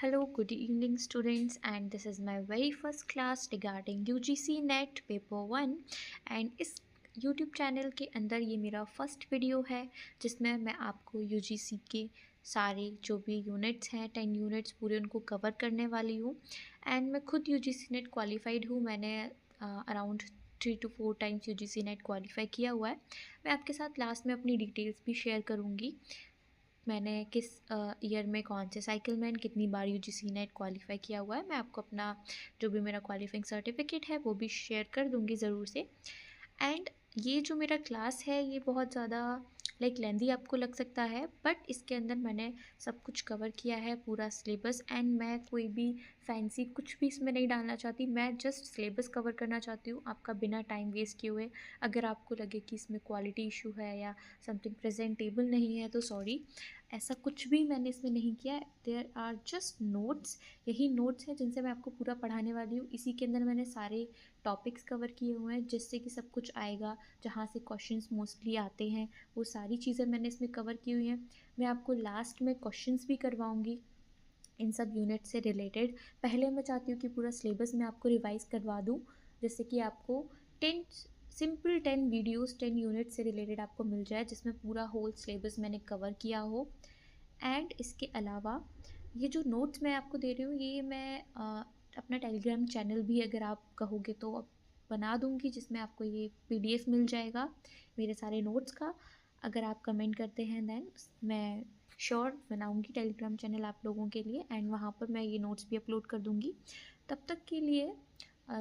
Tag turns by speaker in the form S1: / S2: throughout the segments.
S1: Hello, good evening, students, and this is my very first class regarding UGC NET paper 1 and इस YouTube channel के अंदर ये मेरा first video है जिसमें मैं आपको UGC के सारे जो भी यूनिट्स हैं 10 यूनिट्स पूरे उनको कवर करने वाली हूँ। एंड मैं खुद UGC NET क्वालिफाइड हूँ। मैंने around 3 to 4 times UGC NET qualify किया हुआ है। मैं आपके साथ लास्ट में अपनी डिटेल्स भी शेयर करूँगी। मैंने किस ईयर में कौन से साइकिल में कितनी बार UGC नेट क्वालिफाई किया हुआ है, मैं आपको अपना जो भी मेरा क्वालिफाइंग सर्टिफिकेट है वो भी शेयर कर दूंगी ज़रूर से। एंड ये जो मेरा क्लास है ये बहुत ज़्यादा लेंदी आपको लग सकता है, बट इसके अंदर मैंने सब कुछ कवर किया है, पूरा सिलेबस। एंड मैं कोई भी फैंसी कुछ भी इसमें नहीं डालना चाहती, मैं जस्ट सिलेबस कवर करना चाहती हूँ आपका बिना टाइम वेस्ट किए हुए। अगर आपको लगे कि इसमें क्वालिटी इशू है या समथिंग प्रेजेंटेबल नहीं है तो सॉरी, ऐसा कुछ भी मैंने इसमें नहीं किया। देयर आर जस्ट नोट्स, यही नोट्स हैं जिनसे मैं आपको पूरा पढ़ाने वाली हूँ। इसी के अंदर मैंने सारे टॉपिक्स कवर किए हुए हैं जिससे कि सब कुछ आएगा, जहाँ से क्वेश्चंस मोस्टली आते हैं वो सारी चीज़ें मैंने इसमें कवर की हुई हैं। मैं आपको लास्ट में क्वेश्चंस भी करवाऊँगी इन सब यूनिट से रिलेटेड। पहले मैं चाहती हूँ कि पूरा सिलेबस मैं आपको रिवाइज़ करवा दूँ, जिससे कि आपको 10 सिंपल 10 वीडियोस 10 यूनिट से रिलेटेड आपको मिल जाए, जिसमें पूरा होल सिलेबस मैंने कवर किया हो। एंड इसके अलावा ये जो नोट्स मैं आपको दे रही हूँ ये मैं अपना टेलीग्राम चैनल भी अगर आप कहोगे तो बना दूँगी, जिसमें आपको ये PDF मिल जाएगा मेरे सारे नोट्स का। अगर आप कमेंट करते हैं देन मैं श्योर बनाऊँगी टेलीग्राम चैनल आप लोगों के लिए, एंड वहाँ पर मैं ये नोट्स भी अपलोड कर दूँगी। तब तक के लिए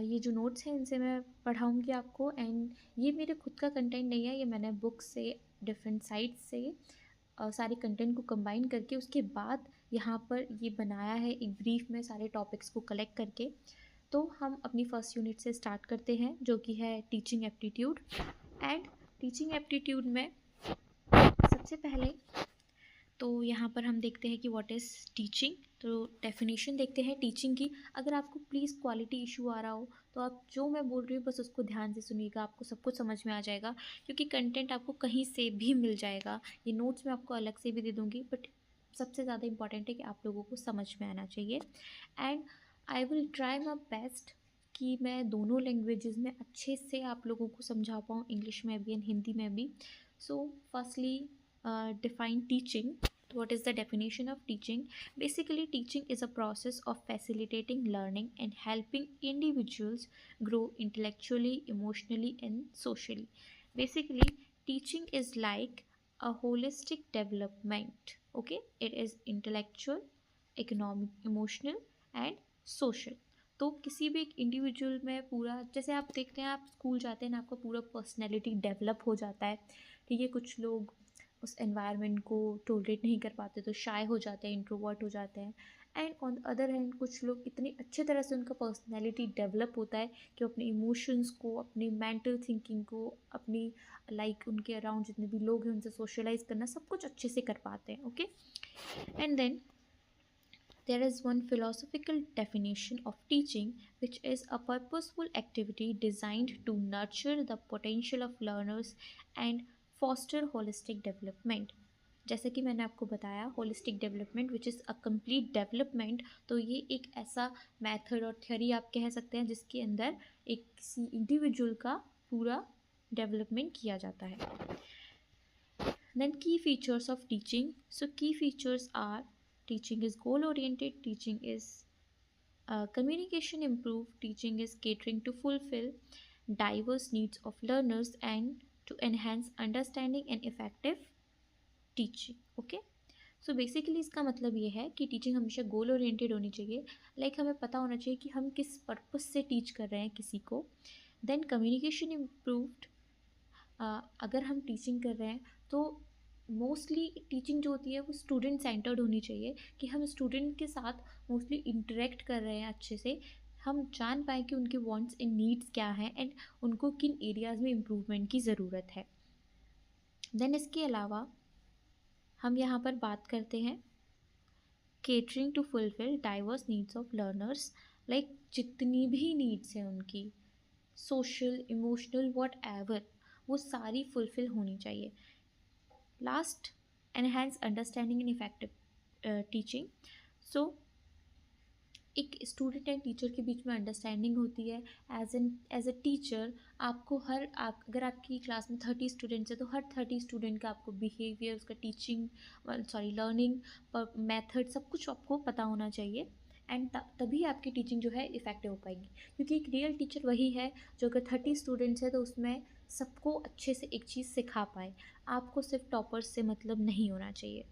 S1: ये जो नोट्स हैं इनसे मैं पढ़ाऊँगी आपको। एंड ये मेरे खुद का कंटेंट नहीं है, ये मैंने बुक से डिफरेंट साइट्स से सारे कंटेंट को कंबाइन करके उसके बाद यहाँ पर ये बनाया है एक ब्रीफ में सारे टॉपिक्स को कलेक्ट करके। तो हम अपनी फर्स्ट यूनिट से स्टार्ट करते हैं जो कि है teaching aptitude. And teaching aptitude में सबसे पहले तो यहाँ पर हम देखते हैं कि व्हाट इज़ टीचिंग। तो डेफिनेशन देखते हैं टीचिंग की। अगर आपको प्लीज़ क्वालिटी इशू आ रहा हो तो आप जो मैं बोल रही हूँ बस उसको ध्यान से सुनिएगा, आपको सब कुछ समझ में आ जाएगा, क्योंकि कंटेंट आपको कहीं से भी मिल जाएगा। ये नोट्स मैं आपको अलग से भी दे दूँगी, बट सबसे ज़्यादा इंपॉर्टेंट है कि आप लोगों को समझ में आना चाहिए। And I will try my best कि मैं दोनों लैंग्वेजेस में अच्छे से आप लोगों को समझा पाऊँ, इंग्लिश में भी एंड हिंदी में भी। So firstly define teaching. What is the definition of teaching? Basically, teaching is a process of facilitating learning and helping individuals grow intellectually, emotionally, and socially. Basically, teaching is like a holistic development. Okay, it is intellectual, economic, emotional, and social. तो किसी भी एक individual में पूरा, जैसे आप देखते हैं आप स्कूल जाते हैं ना, आपका पूरा पर्सनैलिटी डेवलप हो जाता है। ठीक है, कुछ लोग उस एनवायरनमेंट को टोलरेट नहीं कर पाते तो शाय हो जाते हैं, इंट्रोवर्ट हो जाते हैं। And on the other hand कुछ लोग इतनी अच्छे तरह से उनका पर्सनैलिटी डेवलप होता है कि वो अपने इमोशंस को, अपनी मेंटल थिंकिंग को, अपनी उनके अराउंड जितने भी लोग हैं उनसे सोशलाइज करना सब कुछ अच्छे से कर पाते हैं। Okay, and then there is one philosophical definition of teaching, which is a purposeful activity designed to nurture the potential of learners and foster holistic development. जैसे कि मैंने आपको बताया holistic development which is a complete development. तो ये एक ऐसा method और थ्योरी आप कह सकते हैं जिसके अंदर एक किसी इंडिविजुअल का पूरा डेवलपमेंट किया जाता है। देन की features of teaching. So key features are teaching is goal oriented, teaching is communication improved, teaching is catering to fulfill diverse needs of learners and to enhance understanding and effective teaching. Okay, so basically इसका मतलब ये है कि teaching हमेशा goal oriented होनी चाहिए। हमें पता होना चाहिए कि हम किस पर्पस से टीच कर रहे हैं किसी को। देन कम्युनिकेशन इम्प्रूव्ड, अगर हम टीचिंग कर रहे हैं तो मोस्टली टीचिंग जो होती है वो स्टूडेंट सेंटर्ड होनी चाहिए, कि हम स्टूडेंट के साथ मोस्टली इंटरेक्ट कर रहे हैं अच्छे से, हम जान पाएँ कि उनके वांट्स एंड नीड्स क्या हैं एंड उनको किन एरियाज़ में इम्प्रूवमेंट की ज़रूरत है। देन इसके अलावा हम यहाँ पर बात करते हैं catering to fulfil diverse needs of learners. जितनी भी नीड्स हैं उनकी, सोशल, इमोशनल, वॉट एवर, वो सारी फुलफिल होनी चाहिए। Last, enhance understanding and effective teaching. So एक स्टूडेंट एंड टीचर के बीच में अंडरस्टैंडिंग होती है। एज अ टीचर आपको अगर आपकी क्लास में 30 स्टूडेंट्स है तो हर 30 स्टूडेंट का आपको बिहेवियर, उसका टीचिंग लर्निंग मेथड सब कुछ आपको पता होना चाहिए। एंड तभी आपकी टीचिंग जो है इफ़ेक्टिव हो पाएगी, क्योंकि एक रियल टीचर वही है जो अगर 30 स्टूडेंट्स है तो उसमें सबको अच्छे से एक चीज़ सिखा पाए। आपको सिर्फ टॉपर्स से मतलब नहीं होना चाहिए।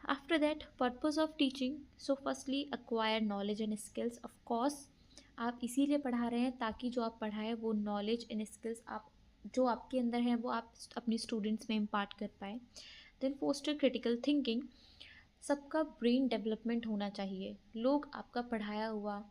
S1: After that, purpose of teaching. So firstly, acquire knowledge and skills. Of course, आप इसीलिए पढ़ा रहे हैं ताकि जो आप पढ़ाएं वो नॉलेज एंड स्किल्स आप जो आपके अंदर हैं वो आप अपनी स्टूडेंट्स में इम्पार्ट कर पाएँ। Then foster critical thinking. सबका ब्रेन डेवलपमेंट होना चाहिए, लोग आपका पढ़ाया हुआ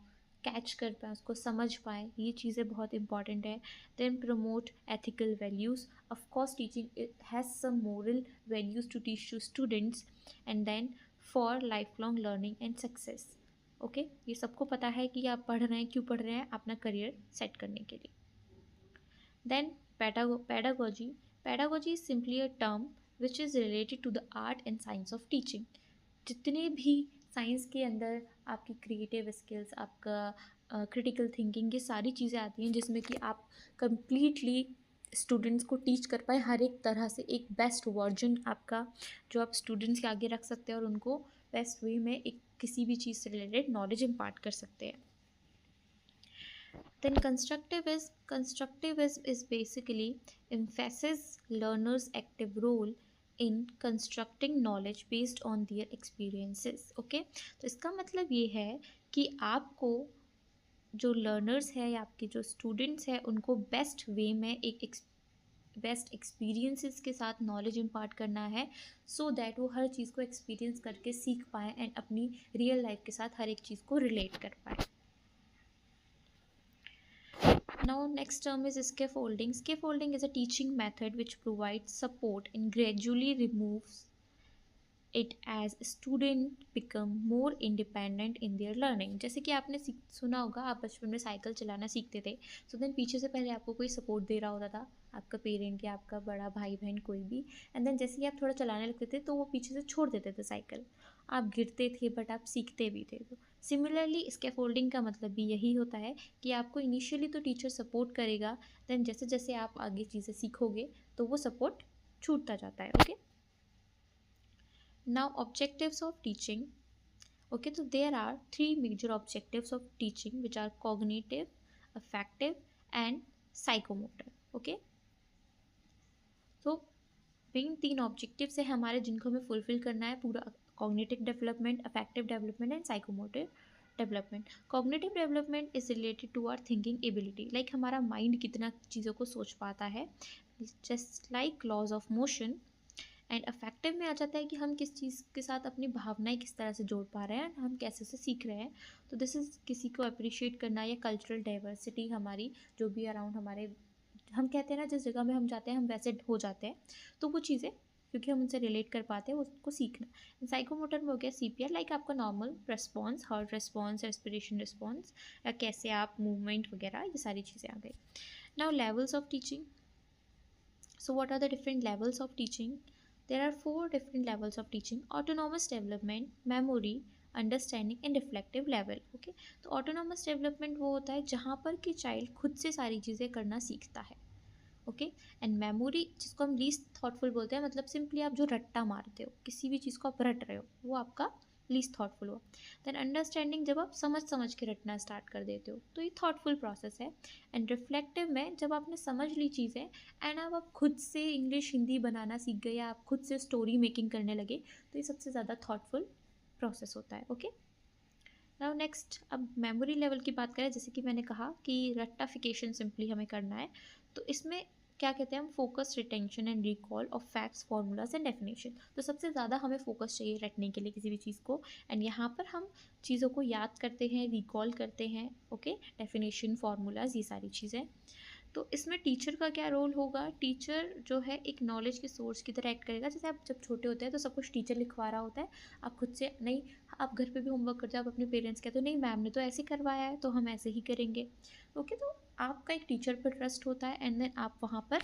S1: कैच कर पाएँ, उसको समझ पाएँ, ये चीज़ें बहुत इंपॉर्टेंट है। Then promote ethical values. Of course teaching has some moral values to teach to students. And then for life long learning and success. Okay, ये सबको पता है कि आप पढ़ रहे हैं, क्यों पढ़ रहे हैं, अपना करियर सेट करने के लिए। Then pedagogy. Pedagogy is simply a term which is related to the art and science of teaching. जितने भी साइंस के अंदर आपकी क्रिएटिव स्किल्स, आपका क्रिटिकल थिंकिंग, ये सारी चीज़ें आती हैं जिसमें कि आप कंप्लीटली स्टूडेंट्स को टीच कर पाए हर एक तरह से, एक बेस्ट वर्जन आपका जो आप स्टूडेंट्स के आगे रख सकते हैं और उनको बेस्ट वे में एक किसी भी चीज़ से रिलेटेड नॉलेज इम्पार्ट कर सकते हैं। Then constructivism is basically emphasizes learners' active role in constructing knowledge based on their experiences. Okay, तो इसका मतलब ये है कि आपको जो लर्नर्स है या आपके जो स्टूडेंट्स हैं उनको बेस्ट वे में एक बेस्ट एक्सपीरियंसेस के साथ नॉलेज इम्पार्ट करना है, सो दैट वो हर चीज़ को एक्सपीरियंस करके सीख पाएँ एंड अपनी रियल लाइफ के साथ हर एक चीज़ को रिलेट कर पाएँ। Now next term is scaffolding. Scaffolding is a teaching method which provides support and gradually removes it as student become more independent in their learning. जैसे कि आपने सुना होगा, आप बचपन में साइकिल चलाना सीखते थे, सो देन पीछे से पहले आपको कोई सपोर्ट दे रहा होता था, आपका पेरेंट या आपका बड़ा भाई बहन कोई भी, एंड देन जैसे ही आप थोड़ा चलाने लगते थे तो वो पीछे से छोड़ देते थे साइकिल, आप गिरते थे बट आप सीखते भी थे। तो सिमिलरली स्कैफोल्डिंग का मतलब भी यही होता है कि आपको इनिशियली तो टीचर सपोर्ट करेगा, देन जैसे जैसे आप आगे चीज़ें सीखोगे तो वो सपोर्ट छूटता जाता है। Okay, now objectives of teaching. Okay, so there are three major objectives of teaching which are cognitive, affective and psychomotor. Okay, so main 3 objectives है हमारे जिनको हमें फुलफिल करना है, पूरा cognitive development, affective development and psychomotive development. Cognitive development is related to our thinking ability, like हमारा mind कितना चीज़ों को सोच पाता है, just like laws of motion. And affective में आ जाता है कि हम किस चीज़ के साथ अपनी भावनाएं किस तरह से जोड़ पा रहे हैं, हम कैसे से सीख रहे हैं। तो दिस इज़ किसी को अप्रिशिएट करना या कल्चरल डाइवर्सिटी हमारी जो भी अराउंड हमारे, हम कहते हैं ना जिस जगह में हम जाते हैं हम वैसे हो जाते हैं, तो वो चीज़ें क्योंकि हम उनसे रिलेट कर पाते हैं उसको सीखना। साइकोमोटर में हो गया CPR, लाइक आपका normal response, heart response, respiration response, या कैसे आप मूवमेंट वगैरह, ये सारी चीज़ें आ गई। Now levels of teaching. So what are the different levels of teaching? There are 4 different levels of teaching: autonomous development, memory, understanding and reflective level. Okay, तो autonomous development वो होता है जहाँ पर कि चाइल्ड खुद से सारी चीज़ें करना सीखता है। ओके, एंड मेमोरी जिसको हम लीस्ट थॉटफुल बोलते हैं, मतलब सिंपली आप जो रट्टा मारते हो, किसी भी चीज़ को आप रट रहे हो, वो आपका लीस्ट थॉटफुल हो। देन अंडरस्टैंडिंग, जब आप समझ समझ के रटना स्टार्ट कर देते हो तो ये थॉटफुल प्रोसेस है। एंड रिफ्लेक्टिव में जब आपने समझ ली चीज़ें एंड अब आप खुद से इंग्लिश हिंदी बनाना सीख गए या आप खुद से स्टोरी मेकिंग करने लगे, तो ये सबसे ज़्यादा थॉटफुल प्रोसेस होता है। ओके, नाउ नेक्स्ट, अब मेमोरी लेवल की बात करें, जैसे कि मैंने कहा कि रट्टाफिकेशन सिंपली हमें करना है, तो इसमें क्या कहते हैं हम, focus, retention and recall of facts, formulas and definition. तो सबसे ज़्यादा हमें फोकस चाहिए रटने के लिए किसी भी चीज़ को, एंड यहाँ पर हम चीज़ों को याद करते हैं, रिकॉल करते हैं। ओके, डेफिनेशन, फार्मूलाज, ये सारी चीज़ें। तो इसमें टीचर का क्या रोल होगा? टीचर जो है एक नॉलेज के सोर्स की तरह एक्ट करेगा। जैसे आप जब छोटे होते हैं तो सब कुछ टीचर लिखवा रहा होता है, आप खुद से नहीं, आप घर पे भी होमवर्क करते हो, आप अपने पेरेंट्स कहते हो नहीं मैम ने तो ऐसे करवाया है तो हम ऐसे ही करेंगे। ओके, तो आपका एक टीचर पर ट्रस्ट होता है, एंड देन आप वहाँ पर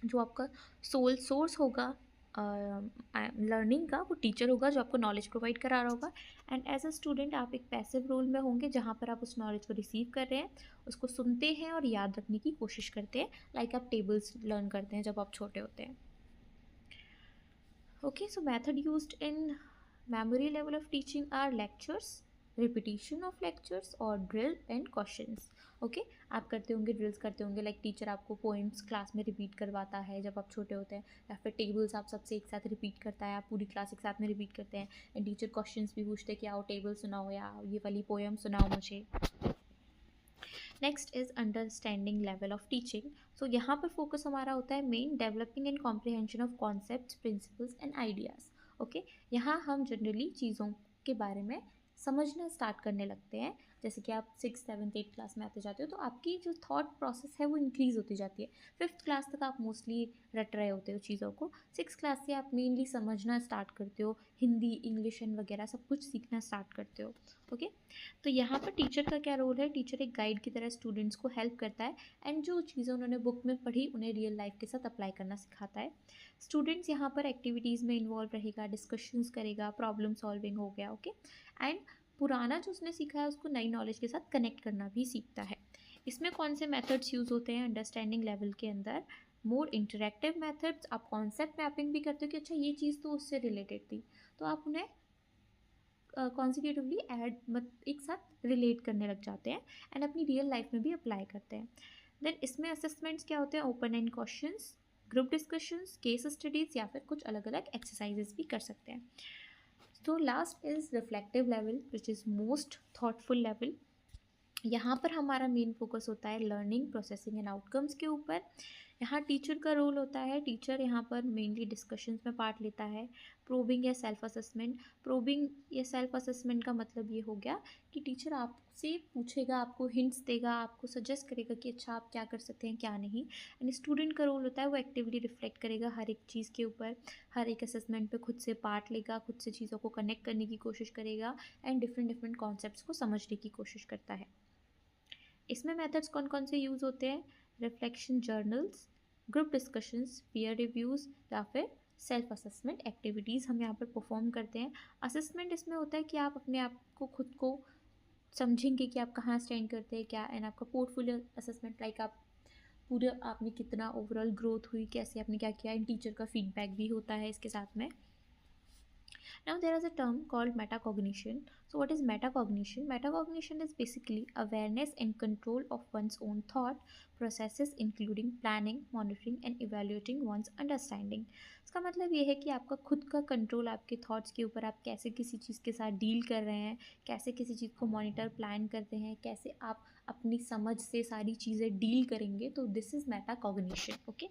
S1: जो आपका सोल सोर्स होगा लर्निंग का वो टीचर होगा जो आपको नॉलेज प्रोवाइड करा रहा होगा। एंड एज अ स्टूडेंट आप एक पैसिव रोल में होंगे जहाँ पर आप उस नॉलेज को रिसीव कर रहे हैं, उसको सुनते हैं और याद रखने की कोशिश करते हैं, लाइक आप टेबल्स लर्न करते हैं जब आप छोटे होते हैं। Okay, so method used in memory level of teaching are lectures, repetition of lectures or drill and questions. Okay आप करते होंगे, ड्रिल्स करते होंगे, लाइक टीचर आपको पोइम्स क्लास में रिपीट करवाता है जब आप छोटे होते हैं, या फिर टेबल्स आप सबसे एक साथ रिपीट करता है, आप पूरी क्लास एक साथ में रिपीट करते हैं। एंड टीचर क्वेश्चंस भी पूछते हैं कि आओ टेबल सुनाओ या ये वाली पोएम सुनाओ मुझे। Next is understanding level of teaching. So यहाँ पर फोकस हमारा होता है main developing and comprehension of concepts, principles and ideas. Okay, यहाँ हम जनरली चीज़ों के बारे में समझना स्टार्ट करने लगते हैं। जैसे कि आप 6, 7, 8 क्लास में आते जाते हो तो आपकी जो थॉट प्रोसेस है वो इंक्रीज़ होती जाती है। 5th क्लास तक आप मोस्टली रट रहे होते हो चीज़ों को, 6 क्लास से आप मेनली समझना स्टार्ट करते हो, हिंदी, इंग्लिश एंड वगैरह सब कुछ सीखना स्टार्ट करते हो। ओके, तो यहाँ पर टीचर का क्या रोल है? टीचर एक गाइड की तरह स्टूडेंट्स को हेल्प करता है एंड जो चीज़ें उन्होंने बुक में पढ़ी उन्हें रियल लाइफ के साथ अप्लाई करना सिखाता है। स्टूडेंट्स यहाँ पर एक्टिविटीज़ में इन्वॉल्व रहेगा, डिस्कशंस करेगा, प्रॉब्लम सॉल्विंग हो गया। ओके, एंड पुराना जो उसने सीखा है उसको नई नॉलेज के साथ कनेक्ट करना भी सीखता है। इसमें कौन से मेथड्स यूज़ होते हैं अंडरस्टैंडिंग लेवल के अंदर? मोर इंटरेक्टिव मेथड्स, आप कॉन्सेप्ट मैपिंग भी करते हो कि अच्छा ये चीज़ तो उससे रिलेटेड थी, तो आप उन्हें कॉन्सिक्यूटिवली एक साथ रिलेट करने लग जाते हैं एंड अपनी रियल लाइफ में भी अप्लाई करते हैं। देन इसमें असेसमेंट्स क्या होते हैं? Open and questions, group discussions, case studies या फिर कुछ अलग अलग एक्सरसाइजेस भी कर सकते हैं। तो last is reflective level which is most thoughtful level. यहाँ पर हमारा मेन फोकस होता है लर्निंग, प्रोसेसिंग एंड आउटकम्स के ऊपर। यहाँ टीचर का रोल होता है, टीचर यहाँ पर मेनली डिस्कशंस में पार्ट लेता है। प्रोबिंग या सेल्फ असेसमेंट, प्रोबिंग या सेल्फ असेसमेंट का मतलब ये हो गया कि टीचर आपसे पूछेगा, आपको हिंट्स देगा, आपको सजेस्ट करेगा कि अच्छा आप क्या कर सकते हैं क्या नहीं। एंड स्टूडेंट का रोल होता है वो एक्टिवली रिफ्लेक्ट करेगा हर एक चीज़ के ऊपर, हर एक असेसमेंट पे खुद से पार्ट लेगा, खुद से चीज़ों को कनेक्ट करने की कोशिश करेगा एंड डिफरेंट डिफरेंट कॉन्सेप्ट्स को समझने की कोशिश करता है। इसमें मेथड्स कौन कौन से यूज़ होते हैं? Reflection journals, group discussions, peer reviews या फिर सेल्फ असेसमेंट एक्टिविटीज़ हम यहाँ पर परफॉर्म करते हैं। असेसमेंट इसमें होता है कि आप अपने आप को खुद को समझेंगे कि आप कहाँ स्टैंड करते हैं क्या, एंड आपका पोर्टफोलियो असेसमेंट लाइक आप पूरे आपने कितना ओवरऑल ग्रोथ हुई, कैसे आपने क्या किया, एंड टीचर का फीडबैक भी होता है इसके साथ में। Now there is a term called metacognition. So what is metacognition? Metacognition is basically awareness and control of one's own thought processes including planning, monitoring and evaluating one's understanding. इसका मतलब ये है कि आपका खुद का कंट्रोल आपके थॉट्स के ऊपर, आप कैसे किसी चीज़ के साथ डील कर रहे हैं, कैसे किसी चीज़ को मॉनिटर प्लान करते हैं, कैसे आप अपनी समझ से सारी चीज़ें डील करेंगे, तो this is metacognition. Okay,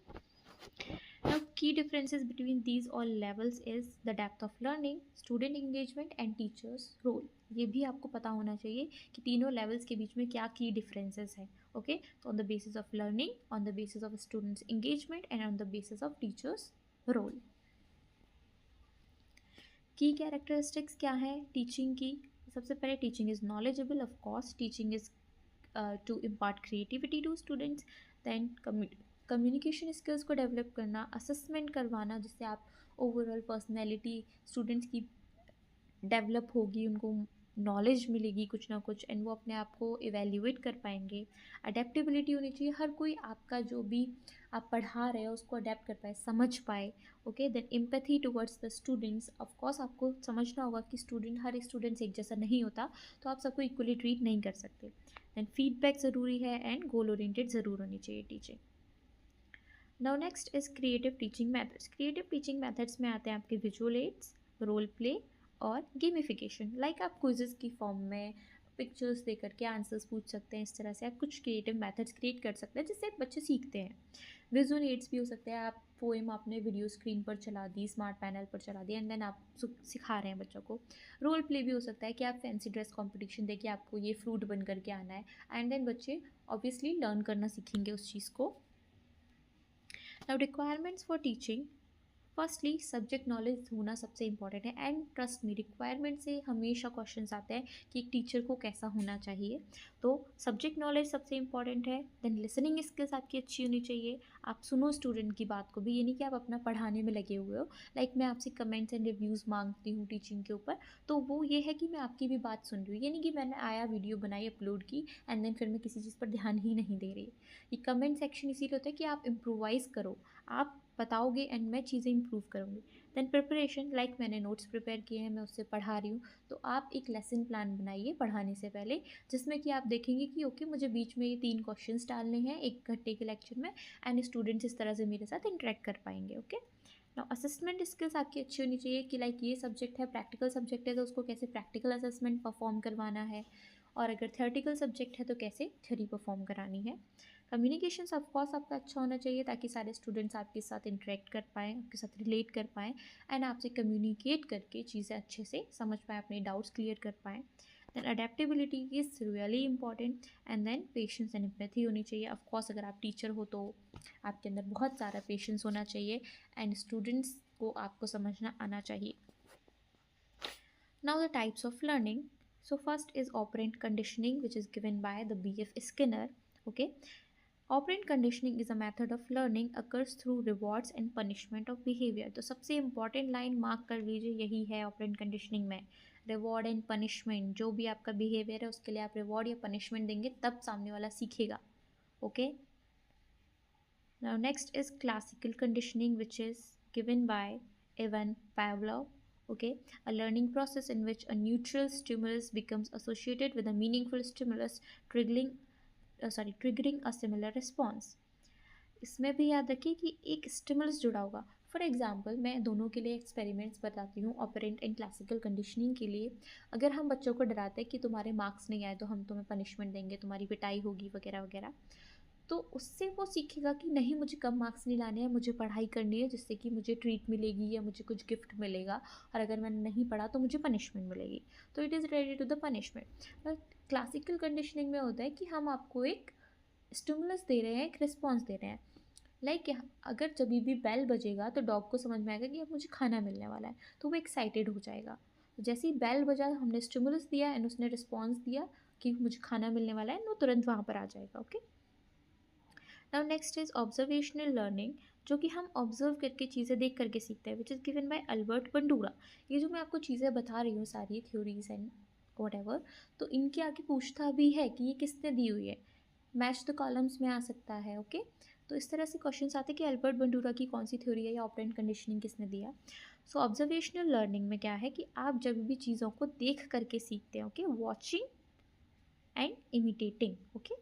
S1: now, key differences between these all levels is the depth of learning, student engagement and teachers role. ये भी आपको पता होना चाहिए कि तीनों levels के बीच में क्या key differences हैं. Okay, so on the basis of learning, on the basis of students engagement and on the basis of teachers role. की कैरेक्टरिस्टिक्स क्या है टीचिंग की? सबसे पहले teaching is knowledgeable, of course teaching is to impart creativity to students, than communication skills को develop करना, assessment करवाना जिससे आप ओवरऑल पर्सनैलिटी स्टूडेंट्स की डेवलप होगी, उनको नॉलेज मिलेगी कुछ ना कुछ एंड वो अपने आप को इवेल्यूएट कर पाएंगे। अडेप्टेबिलिटी होनी चाहिए, हर कोई आपका जो भी आप पढ़ा रहे हो उसको अडेप्ट कर पाए, समझ पाए। Okay, then empathy towards the students, of course आपको समझना होगा कि स्टूडेंट, हर स्टूडेंट्स एक जैसा नहीं होता, तो आप सबको इक्वली ट्रीट नहीं कर सकते। देन फीडबैक ज़रूरी है एंड गोल ओरिएंटेड ज़रूर होनी चाहिए teaching. Now next is creative teaching methods. Creative teaching methods में आते हैं आपके विजुअल एड्स, रोल प्ले और गेमिफिकेशन। लाइक आप क्विज़ेस की फॉर्म में पिक्चर्स दे करके आंसर्स पूछ सकते हैं, इस तरह से आप कुछ क्रिएटिव मैथड्स क्रिएट कर सकते हैं जिससे बच्चे सीखते हैं। विजुअल एड्स भी हो सकते हैं, आप पोएम आपने वीडियो स्क्रीन पर चला दी, स्मार्ट पैनल पर चला दी एंड देन आप सिखा रहे हैं बच्चों को। रोल प्ले भी हो सकता है कि आप फैंसी ड्रेस कॉम्पिटिशन देखिए, आपको ये फ्रूट बन करके आना है एंड देन बच्चे ऑब्वियसली लर्न करना सीखेंगे उस चीज़ को। Now requirements for teaching. Firstly subject knowledge होना सबसे इंपॉर्टेंट है, एंड ट्रस्ट मी रिक्वायरमेंट से हमेशा क्वेश्चंस आते हैं कि एक टीचर को कैसा होना चाहिए। तो सब्जेक्ट नॉलेज सबसे इंपॉर्टेंट है। देन लिसनिंग स्किल्स आपकी अच्छी होनी चाहिए, आप सुनो स्टूडेंट की बात को भी, ये नहीं कि आप अपना पढ़ाने में लगे हुए हो। लाइक मैं आपसे कमेंट्स एंड रिव्यूज़ मांगती हूँ टीचिंग के ऊपर, तो वो ये है कि मैं आपकी भी बात सुन रही हूँ, ये नहीं कि मैंने आया वीडियो बनाई अपलोड की एंड देन फिर मैं किसी चीज़ पर ध्यान ही नहीं दे रही। ये कमेंट सेक्शन इसीलिए होता है कि आप इम्प्रोवाइज़ करो, आप बताओगे एंड मैं चीज़ें इंप्रूव करूँगी। देन प्रिपरेशन, लाइक मैंने नोट्स प्रिपेयर किए हैं, मैं उससे पढ़ा रही हूँ, तो आप एक लेसन प्लान बनाइए पढ़ाने से पहले, जिसमें कि आप देखेंगे कि ओके मुझे बीच में ये 3 क्वेश्चंस डालने हैं 1 घंटे के लेक्चर में, एंड स्टूडेंट्स इस तरह से मेरे साथ इंटरेक्ट कर पाएंगे। ओके, नाउ असेसमेंट स्किल्स आपकी अच्छी होनी चाहिए कि लाइक ये सब्जेक्ट है, प्रैक्टिकल सब्जेक्ट है, तो उसको कैसे प्रैक्टिकल असेसमेंट परफॉर्म करवाना है, और अगर थियोरेटिकल सब्जेक्ट है तो कैसे थ्योरी परफॉर्म करानी है। कम्युनिकेशन ऑफकोर्स आपका अच्छा होना चाहिए ताकि सारे स्टूडेंट्स आपके साथ इंटरेक्ट कर पाएँ, आपके साथ रिलेट कर पाएँ, एंड आपसे कम्युनिकेट करके चीज़ें अच्छे से समझ पाएँ, अपने डाउट्स क्लियर कर पाएँ। Then adaptability is really important, and then patience and empathy होनी चाहिए। ऑफकोर्स अगर आप टीचर हो तो आपके अंदर बहुत सारा पेशेंस होना चाहिए, एंड स्टूडेंट्स को आपको समझना आना चाहिए। Now the types of learning. So first is operant conditioning, which is given by the B.F. Skinner. Okay, operant conditioning is a method of learning occurs through rewards and punishment of behavior. तो सबसे important line mark कर लीजिए, यही है operant conditioning में, reward and punishment। जो भी आपका behavior है उसके लिए आप reward या punishment देंगे तब सामने वाला सीखेगा। Okay, now next is classical conditioning, which is given by Ivan Pavlov. Okay, a learning process in which a neutral stimulus becomes associated with a meaningful stimulus, triggering a similar response. इसमें भी याद रखिए कि एक stimulus जुड़ा होगा। For example मैं दोनों के लिए एक्सपेरिमेंट्स बताती हूँ, ऑपरेंट एंड क्लासिकल कंडीशनिंग के लिए। अगर हम बच्चों को डराते हैं कि तुम्हारे मार्क्स नहीं आए तो हम तुम्हें पनिशमेंट देंगे, तुम्हारी पिटाई होगी वगैरह वगैरह, तो उससे वो सीखेगा कि नहीं मुझे कम मार्क्स नहीं लाने हैं, मुझे पढ़ाई करनी है जिससे कि मुझे ट्रीट मिलेगी या मुझे कुछ गिफ्ट मिलेगा, और अगर मैंने नहीं पढ़ा तो मुझे पनिशमेंट मिलेगी। तो it is related to the punishment. Classical conditioning में होता है कि हम आपको एक स्टिमुलस दे रहे हैं, एक रिस्पॉन्स दे रहे हैं। लाइक अगर जब भी बेल बजेगा तो डॉग को समझ में आएगा कि अब मुझे खाना मिलने वाला है, तो वो एक्साइटेड हो जाएगा। तो जैसे ही बेल बजा, हमने स्टिमुलस दिया एंड उसने रिस्पॉन्स दिया कि मुझे खाना मिलने वाला है, वो तुरंत वहाँ पर आ जाएगा। Okay, now next is observational learning, जो कि हम ऑब्जर्व करके चीज़ें देख करके सीखते हैं, which is given by Albert Bandura. ये जो मैं आपको चीज़ें बता रही हूँ सारी थ्योरीज एंड वट तो इनके आगे पूछता भी है कि ये किसने दी हुई है, मैच द कॉलम्स में आ सकता है। ओके, तो इस तरह से क्वेश्चंस आते हैं कि अल्बर्ट बंडूरा की कौन सी थ्योरी है या ऑपरेंट कंडीशनिंग किसने दिया। सो ऑब्जर्वेशनल लर्निंग में क्या है कि आप जब भी चीज़ों को देख करके सीखते हैं। Okay, watching and imitating. Okay,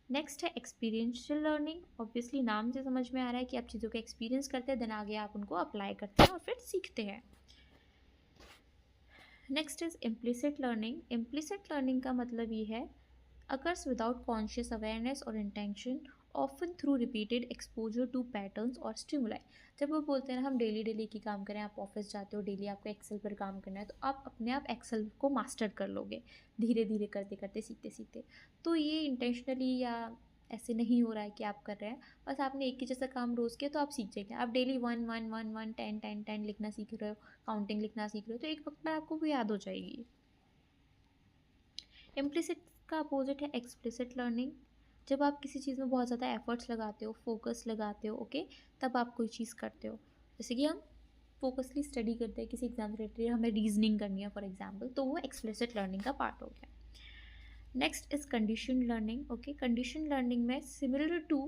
S1: next है एक्सपीरियंशियल लर्निंग। ऑब्वियसली नाम से समझ में आ रहा है कि आप चीज़ों का एक्सपीरियंस करते हैं, देन आगे आप उनको अप्लाई करते हैं और फिर सीखते हैं। Next is implicit learning. Implicit learning का मतलब ये है occurs without conscious awareness or intention, often through repeated exposure to patterns or stimuli। जब वो बोलते हैं ना हम डेली डेली की काम करें, आप ऑफिस जाते हो डेली, आपको एक्सेल पर काम करना है, तो आप अपने आप एक्सेल को मास्टर कर लोगे धीरे धीरे करते करते सीखते सीखते। तो ये इंटेंशनली या ऐसे नहीं हो रहा है कि आप कर रहे हैं, बस आपने एक ही जैसा काम रोज़ किया तो आप सीख जाएंगे। आप डेली 1 1 1 1 10 10 10 लिखना सीख रहे हो, काउंटिंग लिखना सीख रहे हो, तो एक वक्त में आपको वो याद हो जाएगी। इम्प्लिसिट का अपोजिट है एक्सप्लिसिट लर्निंग। जब आप किसी चीज़ में बहुत ज़्यादा एफर्ट्स लगाते हो, फोकस लगाते हो, ओके, तब आप कोई चीज़ करते हो। जैसे कि हम फोकसली स्टडी करते हैं किसी एग्जाम रिलेटेड, हमें रीजनिंग करनी है फॉर एग्जाम्पल, तो वो एक्सप्लिसिट लर्निंग का पार्ट हो गया। Next is condition learning. Okay, condition learning में सिमिलर टू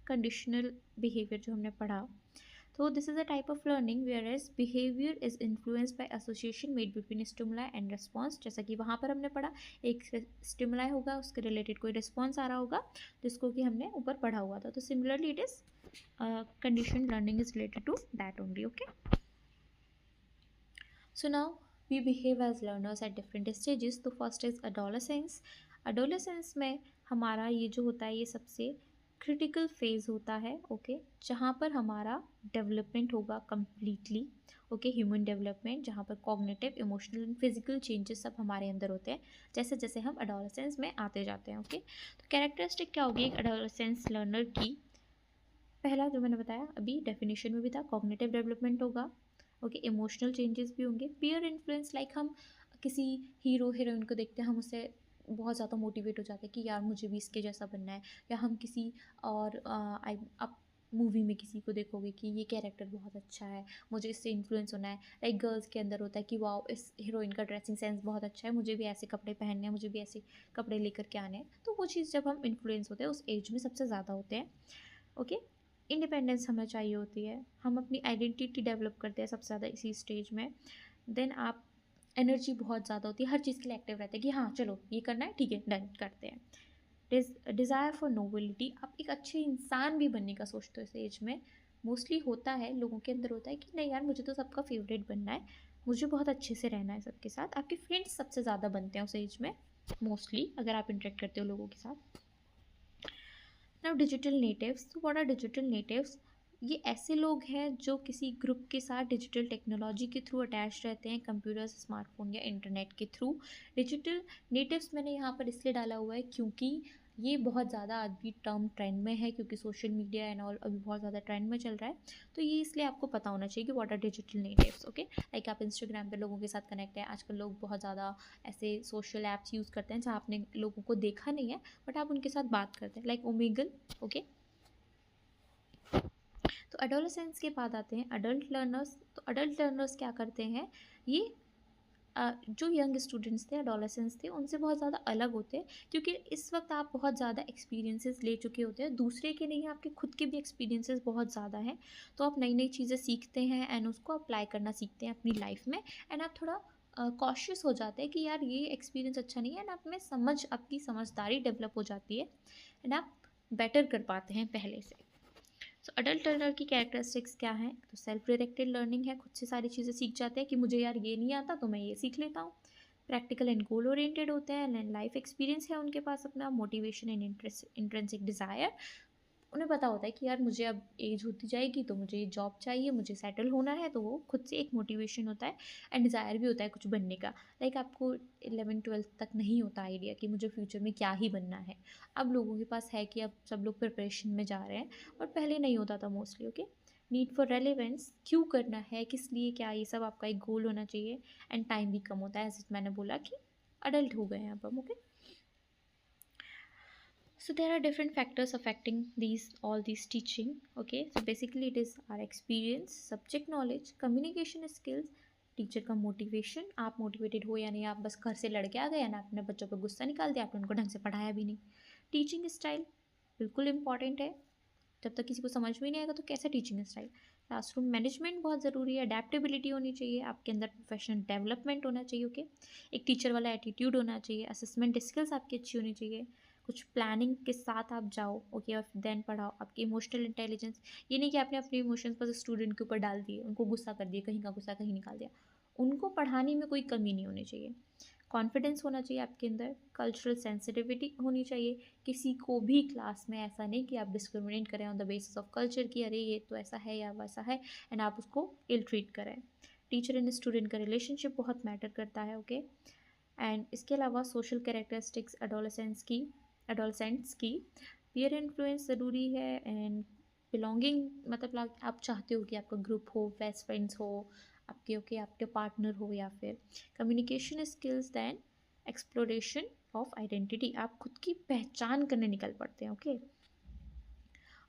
S1: कंडीशनल बिहेवियर जो हमने पढ़ा, so this is a type of learning whereas behavior is influenced by association made between stimuli and response। जैसा कि वहाँ पर हमने पढ़ा, एक स्टिमुलाई होगा, उसके रिलेटेड कोई रिस्पॉन्स आ रहा होगा जिसको कि हमने ऊपर पढ़ा हुआ था। तो similarly it is condition learning is related to that only. Okay, so now we behave as learners at different stages. तो फर्स्ट इज अडोलेसेंस। अडोलेसेंस में हमारा ये जो होता है ये सबसे क्रिटिकल फेज़ होता है। ओके, जहाँ पर हमारा डेवलपमेंट होगा कम्प्लीटली। ओके, ह्यूमन डेवलपमेंट, जहाँ पर cognitive, emotional and physical changes सब हमारे अंदर होते हैं जैसे जैसे हम अडोलेसेंस में आते जाते हैं। ओके, तो कैरेक्टरिस्टिक क्या होगी एक अडोलेसेंस लर्नर की? पहला जो मैंने बताया अभी डेफिनेशन में भी था, कॉग्निटिव डेवलपमेंट होगा, ओके, इमोशनल चेंजेस भी होंगे, पीयर इन्फ्लुएंस, लाइक हम किसी हीरो हीरोइन को देखते हैं, हम उससे बहुत ज़्यादा मोटिवेट हो जाते हैं कि यार मुझे भी इसके जैसा बनना है, या हम किसी और आप मूवी में किसी को देखोगे कि ये कैरेक्टर बहुत अच्छा है, मुझे इससे इन्फ्लुएंस होना है, लाइक गर्ल्स के अंदर होता है कि वाओ इस हीरोइन का ड्रेसिंग सेंस बहुत अच्छा है, मुझे भी ऐसे कपड़े पहनने हैं, मुझे भी ऐसे कपड़े लेकर के आने हैं। तो वो चीज़ जब हम इन्फ्लुएंस होते हैं उस एज में सबसे ज़्यादा होते हैं, ओके। इंडिपेंडेंस हमें चाहिए होती है, हम अपनी आइडेंटिटी डेवलप करते हैं सबसे ज़्यादा इसी स्टेज में। देन आप एनर्जी बहुत ज़्यादा होती है, हर चीज़ के लिए एक्टिव रहते हैं कि हाँ चलो ये करना है, ठीक है डन करते हैं। डिज़ायर फॉर नोबिलिटी, आप एक अच्छे इंसान भी बनने का सोचते हो इस एज में। मोस्टली होता है लोगों के अंदर होता है कि नहीं यार मुझे तो सबका फेवरेट बनना है, मुझे बहुत अच्छे से रहना है सबके साथ। आपके फ्रेंड्स सबसे ज़्यादा बनते हैं उस एज में मोस्टली, अगर आप इंटरेक्ट करते हो लोगों के साथ। नाउ डिजिटल नेटिव्स, तो व्हाट आर डिजिटल नेटिव्स? ये ऐसे लोग हैं जो किसी ग्रुप के साथ डिजिटल टेक्नोलॉजी के थ्रू अटैच रहते हैं, कंप्यूटर्स, स्मार्टफोन या इंटरनेट के थ्रू। डिजिटल नेटिव्स मैंने यहाँ पर इसलिए डाला हुआ है क्योंकि ये बहुत ज़्यादा अभी टर्म ट्रेंड में है, क्योंकि सोशल मीडिया एंड ऑल अभी बहुत ज़्यादा ट्रेंड में चल रहा है। तो ये इसलिए आपको पता होना चाहिए कि what are digital natives, okay. Like आप इंस्टाग्राम पे लोगों के साथ कनेक्ट है, आजकल लोग बहुत ज़्यादा ऐसे सोशल ऐप्स यूज़ करते हैं जहाँ आपने लोगों को देखा नहीं है बट आप उनके साथ बात करते हैं, लाइक ओमेगल, ओके। तो एडोलेसेंस के बाद आते हैं अडल्ट लर्नर्स। तो अडल्ट लर्नर्स क्या करते हैं, ये जो यंग स्टूडेंट्स थे, एडोलेसेंस थे, उनसे बहुत ज़्यादा अलग होते हैं, क्योंकि इस वक्त आप बहुत ज़्यादा एक्सपीरियंसेस ले चुके होते हैं, दूसरे के नहीं, आपके खुद के भी एक्सपीरियंसेस बहुत ज़्यादा हैं। तो आप नई नई चीज़ें सीखते हैं एंड उसको अप्लाई करना सीखते हैं अपनी लाइफ में, एंड आप थोड़ा कॉशियस हो जाते हैं कि यार ये एक्सपीरियंस अच्छा नहीं है, एंड आप में आपकी समझदारी डेवलप हो जाती है, एंड आप बेटर कर पाते हैं पहले से। सो अडल्ट लर्नर की कैरेक्टरिस्टिक्स क्या हैं? तो सेल्फ डायरेक्टेड लर्निंग है, खुद से सारी चीज़ें सीख जाते हैं कि मुझे यार ये नहीं आता तो मैं ये सीख लेता हूँ। प्रैक्टिकल एंड गोल ओरिएंटेड होते हैं, एंड लाइफ एक्सपीरियंस है उनके पास अपना, मोटिवेशन एंड इंट्रेंसिक डिज़ायर, उन्हें पता होता है कि यार मुझे अब एज होती जाएगी तो मुझे ये जॉब चाहिए, मुझे सेटल होना है, तो वो खुद से एक मोटिवेशन होता है एंड डिज़ायर भी होता है कुछ बनने का। लाइक आपको 11th-12th तक नहीं होता आइडिया कि मुझे फ्यूचर में क्या ही बनना है, अब लोगों के पास है कि अब सब लोग प्रिपरेशन में जा रहे हैं, और पहले नहीं होता था mostly, okay. Need for relevance, क्यों करना है, किस लिए, क्या, ये सब आपका एक गोल होना चाहिए, एंड टाइम भी कम होता है, जैसे मैंने बोला कि अडल्ट हो गए हैं अब हम, okay. So there are different factors affecting all these teaching, okay. So basically it is our experience, subject knowledge, communication skills, teacher का मोटिवेशन, आप मोटिवेटेड हो या नहीं, आप बस घर से लड़ के आ गए या ना, अपने बच्चों पर गुस्सा निकाल दिया, आपने उनको ढंग से पढ़ाया भी नहीं। टीचिंग स्टाइल बिल्कुल इंपॉर्टेंट है, जब तक किसी को समझ में नहीं आएगा तो कैसे टीचिंग स्टाइल। क्लासरूम मैनेजमेंट बहुत ज़रूरी है, अडेप्टेबिलिटी होनी चाहिए, आपके अंदर प्रोफेशनल डेवलपमेंट होना चाहिए, ओके। एक टीचर वाला एटीट्यूड होना चाहिए, असेसमेंट स्किल्स आपकी अच्छी होनी चाहिए, कुछ प्लानिंग के साथ आप जाओ, ओके, और देन पढ़ाओ। आपकी इमोशनल इंटेलिजेंस, ये नहीं कि आपने अपने इमोशंस बस स्टूडेंट के ऊपर डाल दिए, उनको गुस्सा कर दिया, कहीं का गुस्सा कहीं निकाल दिया, उनको पढ़ाने में कोई कमी नहीं होनी चाहिए। कॉन्फिडेंस होना चाहिए आपके अंदर, कल्चरल सेंसिटिविटी होनी चाहिए, किसी को भी क्लास में ऐसा नहीं कि आप डिस्क्रिमिनेट करें on the basis of culture कि अरे ये तो ऐसा है या वैसा है, एंड आप उसको इल ट्रीट करें। टीचर एंड स्टूडेंट का रिलेशनशिप बहुत मैटर करता है, ओके। एंड इसके अलावा सोशल कैरेक्टरिस्टिक्स एडोलसेंट्स की पीयर इन्फ्लुएंस ज़रूरी है, एंड बिलोंगिंग, मतलब आप चाहते हो कि आपका ग्रुप हो, बेस्ट फ्रेंड्स हो आपके, ओके, आपके पार्टनर हो, या फिर communication skills, than exploration of identity, आप खुद की पहचान करने निकल पड़ते हैं, ओके।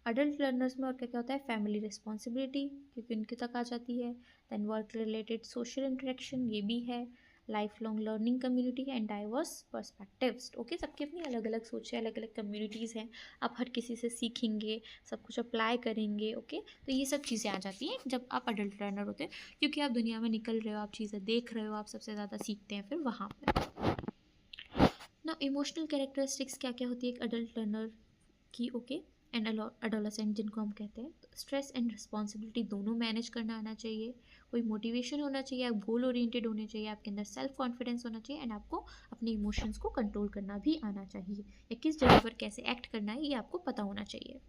S1: अडल्ट लर्नर्स में और क्या क्या होता है, फैमिली रिस्पॉन्सिबिलिटी क्योंकि उनके तक आ जाती है, than work related social interaction, ये भी है, life long learning community and diverse perspectives, okay. सबकी अपनी अलग अलग सोच है, अलग अलग कम्युनिटीज़ हैं, आप हर किसी से सीखेंगे, सब कुछ अप्लाई करेंगे, ओके। तो ये सब चीज़ें आ जाती हैं जब आप अडल्ट लर्नर होते हैं, क्योंकि आप दुनिया में निकल रहे हो, आप चीज़ें देख रहे हो, आप सबसे ज़्यादा सीखते हैं फिर वहाँ पर ना। इमोशनल कैरेक्टरिस्टिक्स क्या क्या होती है एक अडल्ट लर्नर की, ओके, एंड एडोलेसेंट जिनको हम कहते हैं। तो स्ट्रेस एंड रिस्पॉन्सिबिलिटी दोनों मैनेज करना आना चाहिए, कोई मोटिवेशन होना चाहिए, आप गोल ओरिएंटेड होने चाहिए, आपके अंदर सेल्फ कॉन्फिडेंस होना चाहिए, एंड आपको अपने इमोशंस को कंट्रोल करना भी आना चाहिए, या किस जगह पर कैसे एक्ट करना है ये आपको पता होना चाहिए।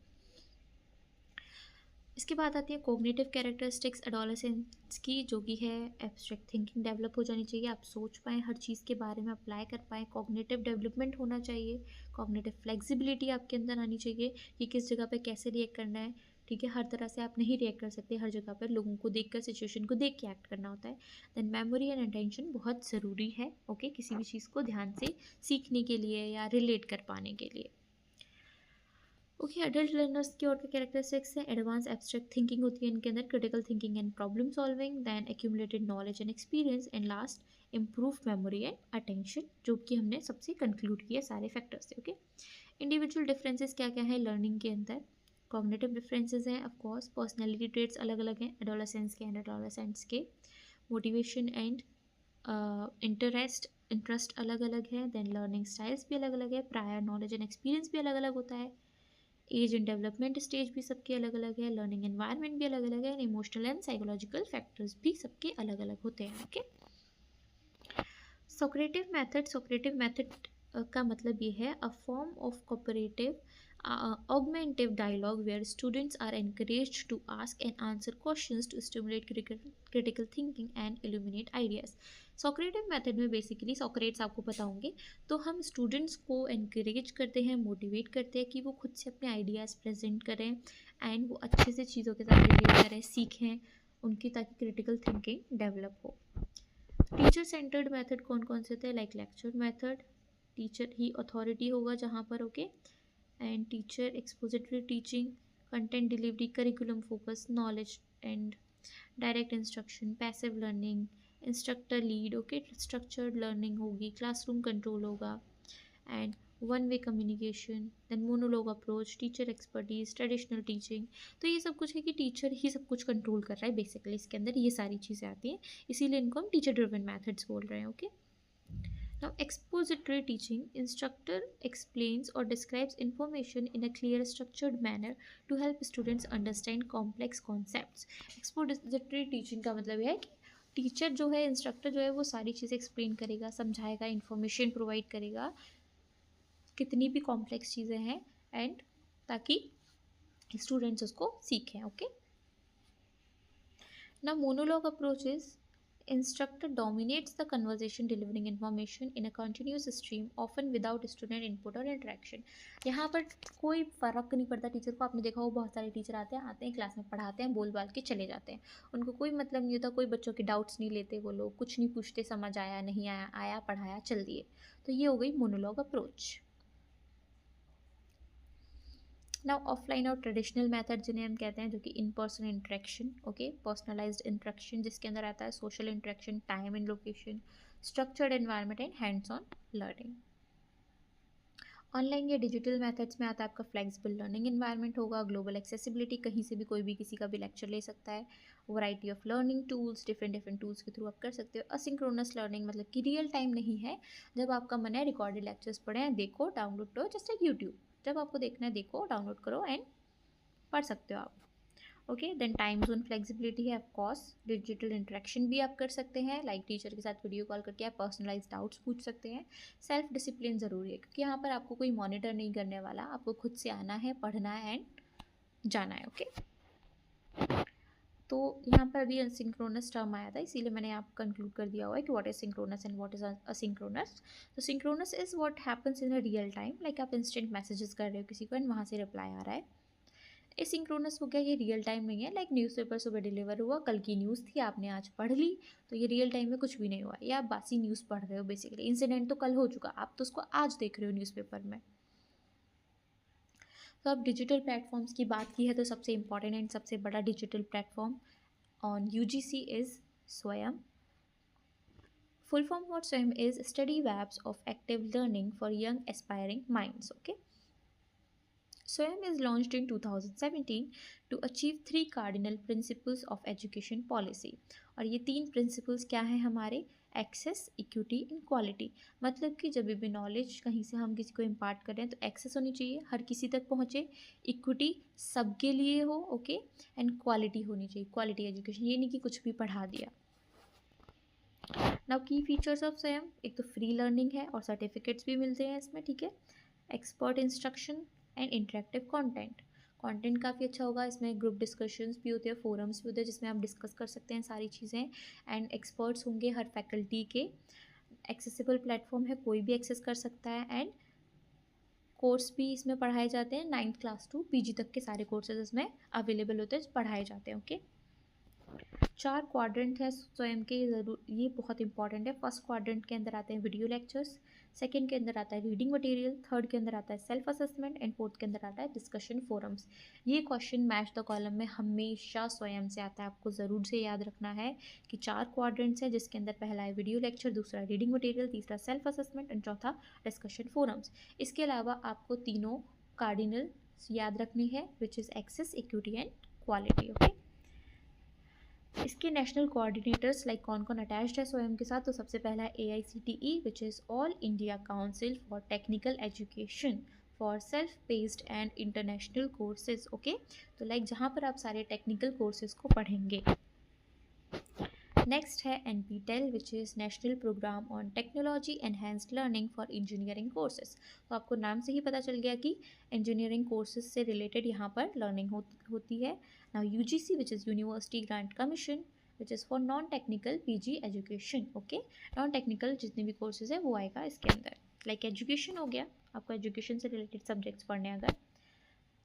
S1: इसके बाद आती है कोग्निटिव कैरेक्टरिस्टिक्स एडोलेसेंस की, जो कि है एब्स्ट्रैक्ट थिंकिंग डेवलप हो जानी चाहिए, आप सोच पाएँ, हर चीज़ के बारे में अप्लाई कर पाएँ, कॉग्निटिव डेवलपमेंट होना चाहिए, कॉग्निटिव फ्लेक्सिबिलिटी आपके अंदर आनी चाहिए कि किस जगह पे कैसे रिएक्ट करना है, ठीक है, हर तरह से आप नहीं रिएक्ट कर सकते, हर जगह पर लोगों को देखकर, सिचुएशन को देख के एक्ट करना होता है। देन मेमोरी एंड अटेंशन बहुत ज़रूरी है, ओके, किसी भी चीज़ को ध्यान से सीखने के लिए या रिलेट कर पाने के लिए। ओके, एडल्ट लर्नर्स की और क्या कैरेक्टरिस्टिक्स हैं? एडवांस एब्स्ट्रैक्ट थिंकिंग होती है इनके अंदर, critical thinking and problem solving, then accumulated knowledge and experience, and last improve memory and attention, जो कि हमने सबसे कंक्लूड किया सारे फैक्टर्स से। ओके, इंडिविजुअल डिफरेंसेस क्या क्या है लर्निंग के अंदर? कॉग्निटिव डिफरेंसेस हैं, ऑफ कोर्स, पर्सनैलिटी ट्रेट्स अलग अलग हैं एडोलेसेंस के एंड एडोलेसेंट्स के, मोटिवेशन एंड इंटरेस्ट अलग अलग है, देन लर्निंग स्टाइल्स भी अलग अलग है, प्रायर नॉलेज एंड एक्सपीरियंस भी अलग अलग होता है, एज एंड डेवलपमेंट स्टेज भी सबके अलग अलग है, लर्निंग एनवायरनमेंट भी अलग अलग है, इमोशनल एंड साइकोलॉजिकल फैक्टर्स भी सबके अलग अलग होते हैं। ओके, सोक्रेटिव मेथड का मतलब ये है a form of cooperative augmentative dialogue where students are encouraged to ask and answer questions to stimulate critical thinking and illuminate ideas. Socratic method में बेसिकली सोक्रेट्स आपको पता होंगे, तो हम स्टूडेंट्स को encourage करते हैं, मोटिवेट करते हैं कि वो खुद से अपने आइडियाज़ प्रेजेंट करें एंड वो अच्छे से चीज़ों के साथ रिलेट करें, सीखें उनकी, ताकि क्रिटिकल थिंकिंग डेवलप हो। टीचर सेंटर्ड मेथड कौन कौन से थे? लाइक लेक्चर मेथड, टीचर ही अथॉरिटी होगा जहाँ पर, okay, and teacher expository teaching, content delivery, curriculum focus, knowledge and direct instruction, passive learning, instructor lead, okay, structured learning होगी, क्लासरूम कंट्रोल होगा, and one way communication, then monologue approach, teacher expertise, traditional teaching. तो ये सब कुछ है कि teacher ही सब कुछ कंट्रोल कर रहा है बेसिकली, इसके अंदर ये सारी चीज़ें आती हैं, इसीलिए इनको हम टीचर ड्रिवन मैथड्स बोल रहे हैं। Okay, now expository teaching, instructor explains or describes information in a clear structured manner to help students understand complex concepts. expository teaching का मतलब यह है कि टीचर जो है, इंस्ट्रक्टर जो है, वो सारी चीज़ें एक्सप्लेन करेगा, समझाएगा, इन्फॉर्मेशन प्रोवाइड करेगा, कितनी भी कॉम्प्लेक्स चीज़ें हैं, एंड ताकि स्टूडेंट्स उसको सीखें। Okay, now monologue approaches, instructor dominates the conversation, delivering information in a continuous stream, often without student input or interaction. यहाँ पर कोई फ़र्क नहीं पड़ता टीचर को, आपने देखा हो बहुत सारे टीचर आते हैं क्लास में, पढ़ाते हैं, बोल बाल के चले जाते हैं, उनको कोई मतलब नहीं होता, कोई बच्चों के डाउट्स नहीं लेते, वो लोग कुछ नहीं पूछते, समझ आया नहीं आया, आया पढ़ाया चल दिए। तो ये हो गई मोनोलॉग अप्रोच। नाउ ऑफलाइन और ट्रेडिशनल मेथड जिन्हें हम कहते हैं, जो कि in person interaction, okay, personalised interaction, जिसके अंदर आता है social interaction, time and location, structured environment and hands on learning. Online या डिजिटल मेथड्स में आता है आपका फ्लेक्सिबल लर्निंग एनवायरनमेंट होगा, ग्लोबल एक्सेसिबिलिटी, कहीं से भी कोई भी किसी का भी लेक्चर ले सकता है, variety of learning tools, different tools के थ्रू आप कर सकते हो। असिंक्रोनस लर्निंग मतलब कि रियल टाइम नहीं है, जब आपका मन है रिकॉर्डेड लेक्चर्स पढ़े हैं, देखो, डाउनलोड करो, जस्ट लाइक यूट्यूब, जब आपको देखना है देखो, डाउनलोड करो एंड पढ़ सकते हो आप। Okay, then time zone flexibility है, ऑफ कोर्स, डिजिटल इंटरेक्शन भी आप कर सकते हैं, लाइक टीचर के साथ वीडियो कॉल करके आप पर्सनलाइज डाउट्स पूछ सकते हैं। सेल्फ डिसिप्लिन ज़रूरी है, क्योंकि यहाँ पर आपको कोई मॉनिटर नहीं करने वाला, आपको खुद से आना है, पढ़ना है एंड जाना है। ओके, तो यहाँ पर अभी असिंक्रोनस टर्म आया था, इसीलिए मैंने आप कंक्लूड कर दिया हुआ है कि what is synchronous and what is asynchronous. तो synchronous is what happens in a real time, like आप इंस्टेंट मैसेजेस कर रहे हो किसी को एंड वहाँ से रिप्लाई आ रहा है। एसिंक्रोनस हो गया, ये रियल टाइम नहीं है, लाइक न्यूज़पेपर सुबह डिलीवर हुआ, कल की न्यूज़ थी, आपने आज पढ़ ली, तो ये रियल टाइम में कुछ भी नहीं हुआ, या आप बासी न्यूज़ पढ़ रहे हो, बेसिकली इंसिडेंट तो कल हो चुका, आप तो उसको आज देख रहे हो न्यूज़पेपर में। तो अब डिजिटल प्लेटफॉर्म्स की बात की है, तो सबसे इंपॉर्टेंट एंड सबसे बड़ा digital platform on UGC is स्वयं। Full form for SWAYAM is Study Webs of Active Learning for Young Aspiring Minds. Okay. SWAYAM is launched in 2017 to achieve 3 cardinal principles of education policy. और ये 3 principles क्या हैं हमारे? Access, equity and quality. मतलब कि जब भी knowledge कहीं से हम किसी को इम्पार्ट कर रहे हैं, तो एक्सेस होनी चाहिए, हर किसी तक पहुँचे, इक्विटी सबके लिए हो, ओके, एंड क्वालिटी होनी चाहिए, क्वालिटी एजुकेशन, ये नहीं कि कुछ भी पढ़ा दिया। नाउ की फीचर्स ऑफ स्वयं, एक तो फ्री लर्निंग है और सर्टिफिकेट्स भी मिलते हैं इसमें, ठीक है, expert instruction and interactive content, content काफ़ी अच्छा होगा, इसमें ग्रुप डिस्कशंस भी होते हैं, फोरम्स भी होते हैं, जिसमें आप डिस्कस कर सकते हैं सारी चीज़ें, एंड एक्सपर्ट्स होंगे हर फैकल्टी के, एक्सेसिबल प्लेटफॉर्म है, कोई भी एक्सेस कर सकता है, एंड कोर्स भी इसमें पढ़ाए जाते हैं, 9th क्लास टू पीजी तक के सारे कोर्सेज इसमें अवेलेबल होते हैं, पढ़ाए जाते हैं। ओके, 4 क्वाड्रेंट है स्वयं के, ये बहुत इंपॉर्टेंट है। फर्स्ट क्वाड्रेंट के अंदर आते हैं वीडियो लेक्चर्स, सेकंड के अंदर आता है रीडिंग मटेरियल, थर्ड के अंदर आता है सेल्फ असेसमेंट एंड फोर्थ के अंदर आता है डिस्कशन फोरम्स। ये क्वेश्चन मैच द कॉलम में हमेशा स्वयं से आता है, आपको ज़रूर से याद रखना है कि 4 क्वाड्रेंट्स है, जिसके अंदर पहला है वीडियो लेक्चर, दूसरा रीडिंग मटेरियल, तीसरा सेल्फ असेसमेंट एंड चौथा डिस्कशन फोरम्स। इसके अलावा आपको तीनों कार्डिनल याद रखनी है, which is access, equity and quality. Okay, इसके नेशनल कोऑर्डिनेटर्स लाइक कौन कौन अटैच्ड है स्वयं के साथ, तो सबसे पहला है AICTE which is all India council for technical education for self paced and international courses. Okay, तो लाइक जहाँ पर आप सारे टेक्निकल कोर्सेज को पढ़ेंगे। नेक्स्ट है NPTEL which is national programme on technology enhanced learning for engineering courses. तो आपको नाम से ही पता चल गया कि इंजीनियरिंग कोर्सेज से रिलेटेड यहाँ पर लर्निंग होती है। Now UGC which is university grant commission which is for non technical PG education. Okay, non technical जितने भी कोर्सेज है वो आएगा इसके अंदर, लाइक एजुकेशन हो गया, आपको एजुकेशन से रिलेटेड सब्जेक्ट्स पढ़ने अगर।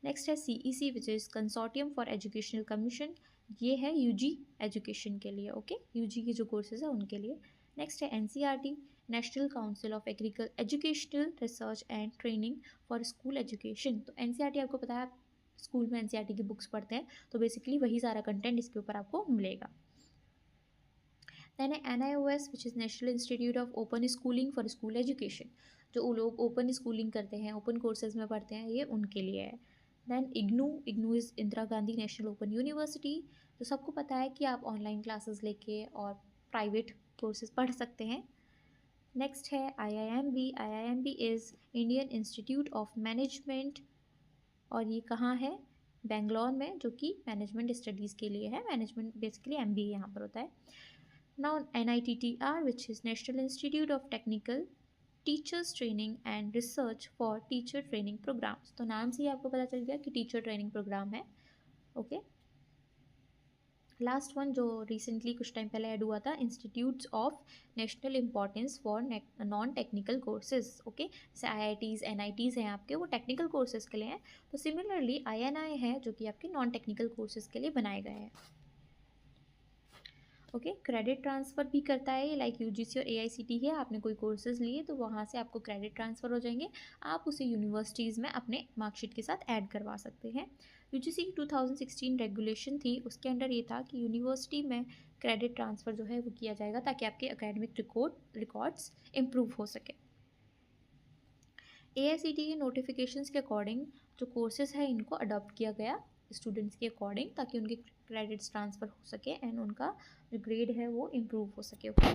S1: नेक्स्ट है CEC which is consortium for educational commission, ये है UG एजुकेशन के लिए। ओके, UG की जो कोर्सेज है उनके लिए। नेक्स्ट है NCERT national council of educational research and training for school education. तो NCERT आपको पता है, स्कूल में NCERT की बुक्स पढ़ते हैं, तो बेसिकली वही सारा कंटेंट इसके ऊपर आपको मिलेगा। देन है NIOS which is national institute of open schooling for school education, जो लोग ओपन स्कूलिंग करते हैं, ओपन कोर्सेज में पढ़ते हैं, ये उनके लिए है। Then IGNOU is Indira Gandhi national open university, तो सबको पता है कि आप ऑनलाइन क्लासेस लेके और प्राइवेट कोर्सेज पढ़ सकते हैं। नेक्स्ट है IIMB is Indian institute of management, और ये कहाँ है, बेंगलोर में, जो कि मैनेजमेंट स्टडीज़ के लिए है। मैनेजमेंट बेसिकली MBA यहाँ पर होता है। Now NITTR which is national institute of technical teachers training and research for teacher training programmes. तो नाम से ही आपको पता चल गया कि टीचर ट्रेनिंग प्रोग्राम है। ओके, लास्ट वन जो रिसेंटली कुछ टाइम पहले ऐड हुआ था, institutes of national importance for non technical courses. Okay, जैसे IITs NITs हैं आपके, वो टेक्निकल कोर्सेज के लिए हैं, तो सिमिलरली INI है जो कि आपके नॉन टेक्निकल कोर्सेज के लिए बनाए गए हैं। ओके, क्रेडिट ट्रांसफ़र भी करता है, लाइक UGC और AICTE है, आपने कोई कोर्सेज लिए तो वहाँ से आपको क्रेडिट ट्रांसफ़र हो जाएंगे, आप उसे यूनिवर्सिटीज़ में अपने मार्कशीट के साथ ऐड करवा सकते हैं। UGC की 2016 रेगुलेशन थी, उसके अंडर ये था कि यूनिवर्सिटी में क्रेडिट ट्रांसफ़र जो है वो किया जाएगा ताकि आपके एकेडमिक रिकॉर्ड्स इम्प्रूव हो सके। AICTE के नोटिफिकेशंस के अकॉर्डिंग जो कोर्सेज है इनको अडॉप्ट किया गया स्टूडेंट्स के अकॉर्डिंग, ताकि उनके क्रेडिट्स ट्रांसफ़र हो सके एंड उनका जो ग्रेड है वो इम्प्रूव हो सके। Okay,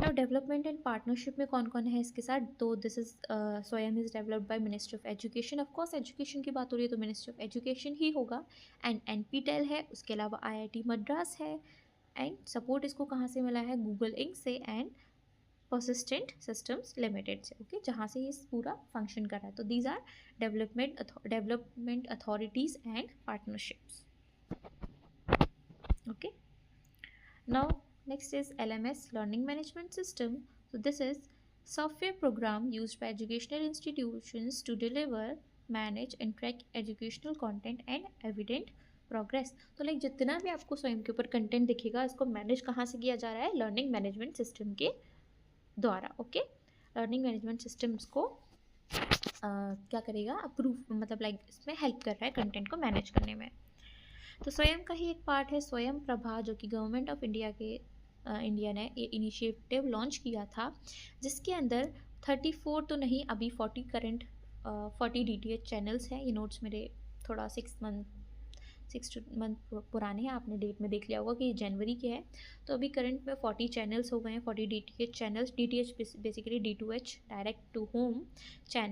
S1: now development and partnership में कौन कौन है इसके साथ, तो दिस इज स्वयं is developed by ministry of education. Of course education की बात हो रही है तो मिनिस्ट्री ऑफ एजुकेशन ही होगा। एंड NPTEL है, उसके अलावा IIT मद्रास है, एंड सपोर्ट इसको कहाँ से मिला है, गूगल इंक से एंड परसिस्टेंट सिस्टम्स लिमिटेड से। ओके, जहाँ से ये पूरा फंक्शन कर रहा है। तो these are development authorities and partnerships. Okay, now next is LMS, learning management system. So this is software program used by educational institutions to deliver, manage and track educational content and evident progress. तो like जितना भी आपको स्वयं के ऊपर content दिखेगा, इसको manage कहाँ से किया जा रहा है, लर्निंग मैनेजमेंट सिस्टम के द्वारा। ओके, लर्निंग मैनेजमेंट सिस्टम्स को क्या करेगा, अप्रूव, मतलब लाइक इसमें हेल्प कर रहा है कंटेंट को मैनेज करने में। तो स्वयं का ही एक पार्ट है स्वयं प्रभा, जो कि गवर्नमेंट ऑफ इंडिया ने ये इनिशिएटिव लॉन्च किया था, जिसके अंदर 34 तो नहीं, अभी 40 DTH चैनल्स हैं। ये नोट्स मेरे थोड़ा 6 मंथ पुराने हैं, आपने डेट में देख लिया होगा कि ये जनवरी के हैं। तो अभी करंट में 40 चैनल्स हो गए हैं, 40 DTH channels. DTH basically D2H, direct to home channel.